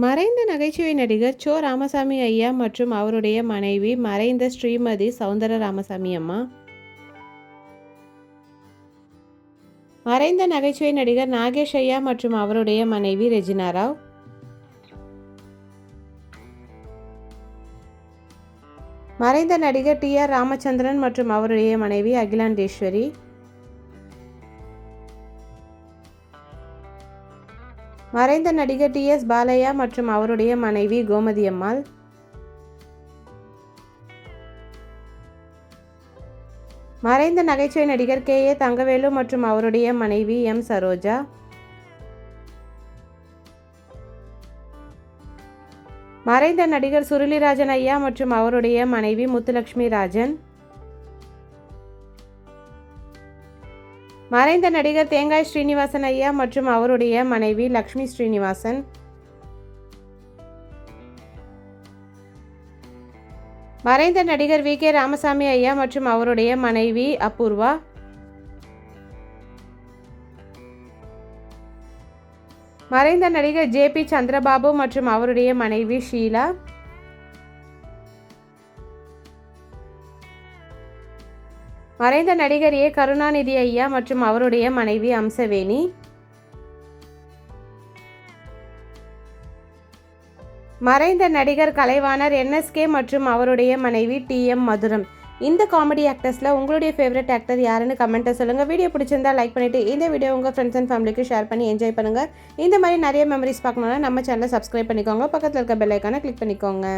மறைந்த நகைச்சுவை நடிகர் சோ ராமசாமி ஐயா மற்றும் அவருடைய மனைவி மறைந்த ஸ்ரீமதி சௌந்தர ராமசாமி அம்மா. மறைந்த நகைச்சுவை நடிகர் நாகேஷ் ஐயா மற்றும் அவருடைய மனைவி ரெஜினா ராவ். மறைந்த நடிகர் டி.ஆர். ராமச்சந்திரன் மற்றும் அவருடைய மனைவி அகிலாண்டேஸ்வரி. மறைந்த நடிகர் டி.எஸ். பாலையா மற்றும் அவருடைய மனைவி கோமதி அம்மாள். மறைந்த நகைச்சுவை நடிகர் கே.ஏ. தங்கவேலு மற்றும் அவருடைய மனைவி எம். சரோஜா. மறைந்த நடிகர் சுருளிராஜன் ஐயா மற்றும் அவருடைய மனைவி முத்துலட்சுமி ராஜன். மறைந்த நடிகர் தேங்காய் ஸ்ரீனிவாசன் ஐயா மற்றும் அவருடைய மனைவி லக்ஷ்மி ஸ்ரீனிவாசன். மறைந்த நடிகர் வி.கே. ராமசாமி ஐயா மற்றும் அவருடைய மனைவி அபூர்வா. மறைந்த நடிகர் ஜே.பி. சந்திரபாபு மற்றும் அவருடைய மனைவி ஷீலா. மறைந்த நடிகர் ஏ. கருணாநிதி ஐயா மற்றும் அவருடைய மனைவி அம்சவேணி. மறைந்த நடிகர் கலைவாணர் என்.எஸ்.கே. மற்றும் அவருடைய மனைவி டி.எம். மதுரம். இந்த காமெடி ஆக்டர்ஸில் உங்களுடைய ஃபேவரட் ஆக்டர் யாருன்னு கமெண்ட்டை சொல்லுங்கள். வீடியோ பிடிச்சிருந்தா லைக் பண்ணிவிட்டு இந்த வீடியோ உங்கள் ஃப்ரெண்ட்ஸ் அண்ட் ஃபேமிலிக்கு ஷேர் பண்ணி என்ஜாய் பண்ணுங்கள். இந்த மாதிரி நிறைய மெமரிஸ் பார்க்கணுன்னா நம்ம சேனலை சப்ஸ்கிரைப் பண்ணிக்கோங்க. பக்கத்தில் இருக்க பெல் ஐக்கானை கிளிக் பண்ணிக்கோங்க.